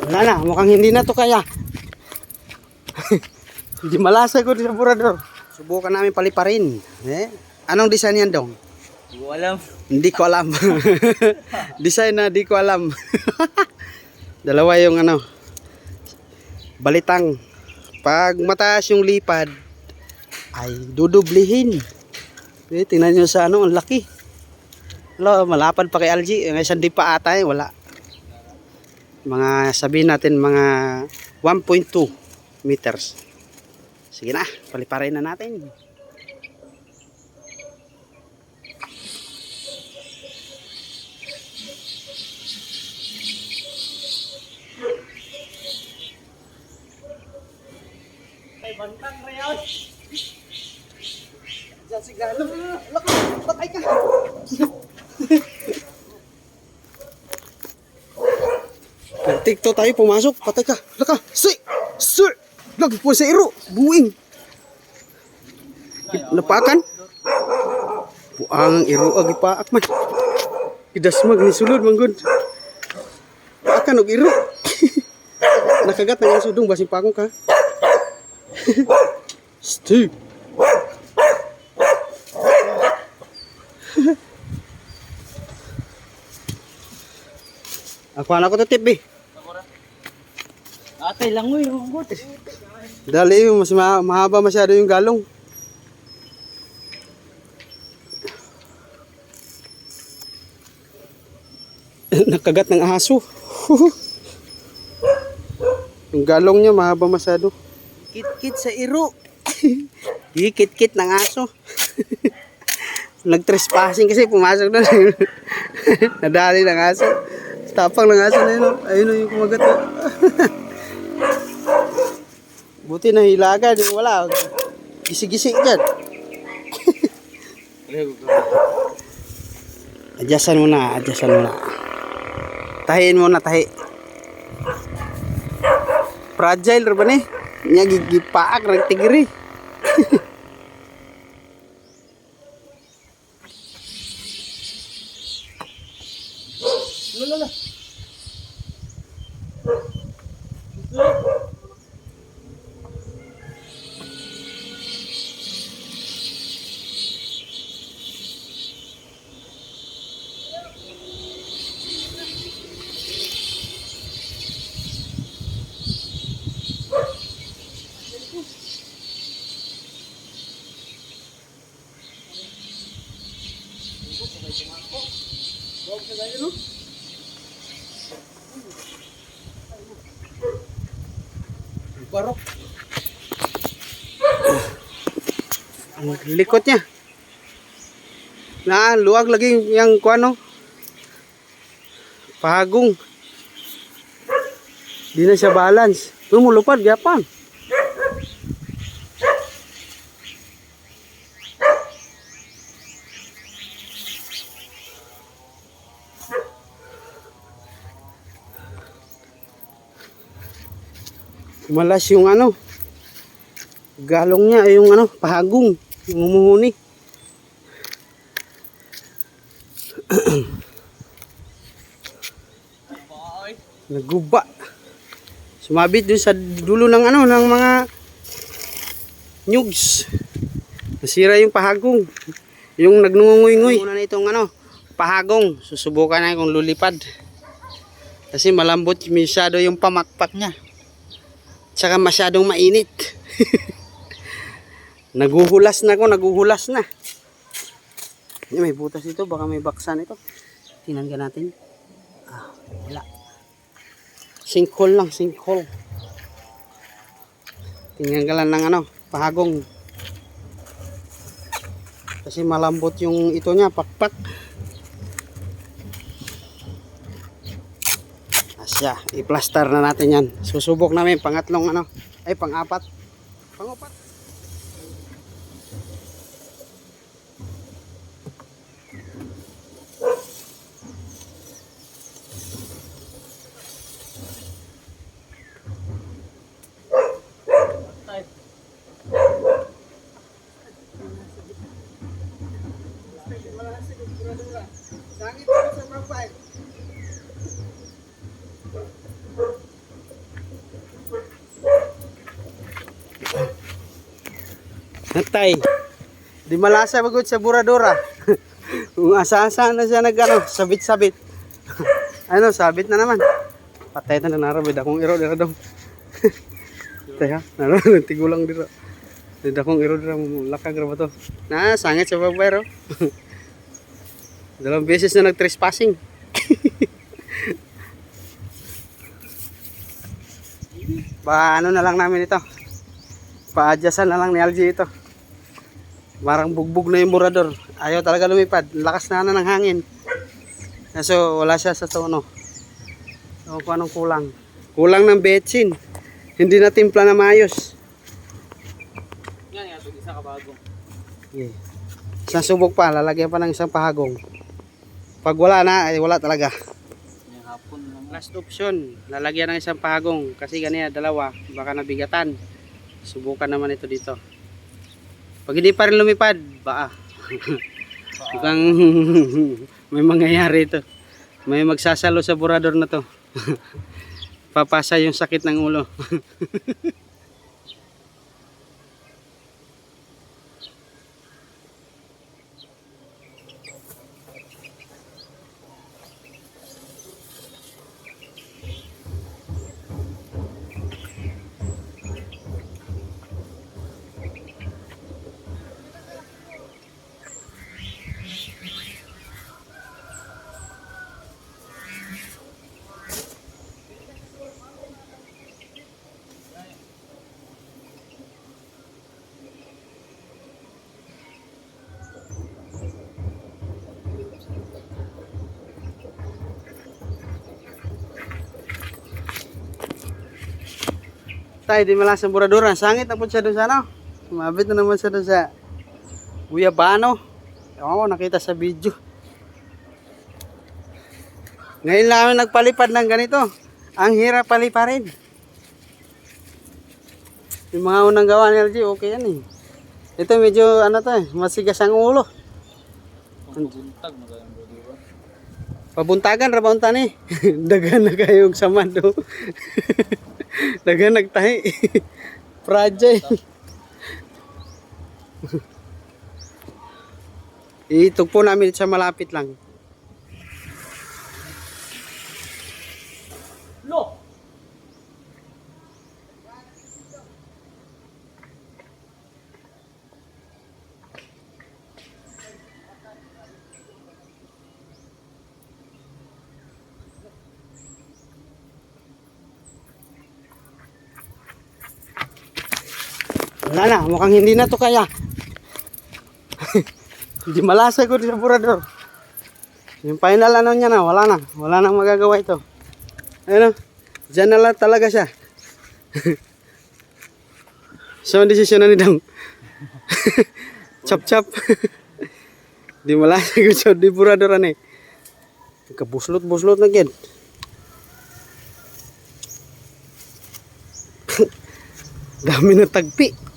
Wala na, mukhang hindi na to kaya. Hindi malasa ko sa burador. Subukan namin paliparin. Anong design yan dong? Hindi ko alam. Hindi ko alam. Design na di ko alam. Dalawa yung balitang. Pag mataas yung lipad, ay dudublihin. Tingnan nyo sa ang laki. Malapad pa kay LG. Ngayon di pa ata wala. Mga sabihin natin mga 1.2 meters. Sige na, paliparin na natin. Ay, bantang rayon. Diyan si Galo. Patay ka. Nagtikto tayo, pumasok. Patay ka. Laka. Sir. Lagi po sa iro. Buing. Napakan. Buang iro. Agi paak man. Idasmag ni sulod manggod. Paakan og iro. Nakagat na yung sudong. Basing pakong ka. Steve. Ako anak ko to tip eh. Atay lang mo yung hugot. Dali, mas mahaba masyado yung galong. Nakagat ng aso. Yung galong niya mahaba masyado. Kit-kit sa iro. Kit-kit ng aso. Nag-trespassing kasi pumasok na. Nadali ng aso. Tapang ng aso na yun. Ayun yung kumagat na. Buti na hilaga. Wala. Gisi-gisi dyan. Adjustan mo na. Tahiin mo na, tahi. Fragile rin ba ni? Nya gigipaak rag tigiri. Lala. Barok. Ang likot niya. Luwag lagi yung kuano. Pahagong. Di na siya balance. Lumulupad gyapon. Malas yung galong niya, yung pahagong, yung umuhuni. Naguba. Sumabit dun sa dulo ng ng mga nyugs. Nasira yung pahagong. Yung nagnungunguy-nguy. Muna na itong pahagong. Susubukan na kung lulipad. Kasi malambot masyado yung pamakpak niya. Tsaka masyadong mainit. Naguhulas na. May butas ito, baka may baksan ito. Tingnan ka natin. Wala. Sinkhole lang. Tingnan ka lang ng pahagong. Kasi malambot yung ito niya, pakpak. Asya, i-plaster na natin yan. Susubok namin pangatlong pang-apat. Pang-apat. Natay. Di malasa bagod sa buradora. Kung asa-asa na siya nagano, sabit-sabit. Ano, sabit na naman. Patay na narabid akong iro dira dong. Taya, naroon tigulang dira. Dida akong iro dira lakag ra ba to. Na, sangit sa babayro. Dalawang beses na nag-trespassing. Ano na lang namin ito. Pa-adjustan na lang ni LG ito. Marang bugbog na yung burador. Ayaw talaga lumipad. Lakas na ng hangin. So wala siya sa tono. So kung anong kulang. Kulang ng betsin. Hindi na timpla na maayos. Yan, yan. Isa ka bago. Okay. Isang subok pa. Lalagyan pa ng isang pahagong. Pag wala na, ay wala talaga. Yung hapon lang. Last option. Lalagyan ng isang pahagong. Kasi ganyan, dalawa. Baka nabigatan. Subukan naman ito dito. Pag hindi pa rin lumipad, baka. Mukhang may mangyayari ito. May magsasalo sa burador na to. Papasa yung sakit ng ulo. Tay, di malas ang buradura. Sangit na po siya doon sa ano. Sumabit na naman siya doon sa Guyabano. Oo, nakita sa video. Ngayon lang kami nagpalipad ng ganito. Ang hirap paliparin. Yung mga unang gawa ni LG, okay yan eh. Ito medyo ano to eh, masigas ang ulo. Buntag mo kayong bro, diba? Pabuntagan, rabauntan eh. Dagan na kayong saman do. Dagan nagtahi. Fragile. Itugpo namin sa malapit lang. Lo! Wala na, mukhang hindi na to kaya. Hindi malasa ko sa burador. Yung final ano niya na, wala na. Wala nang magagawa ito. Ayun, dyan na lang talaga siya. So, ang desisyon na ni Dong. Chop chop. Di malasa ko sa di burador ano eh. Kabuslot-buslot na gyan. Dami na tagpi.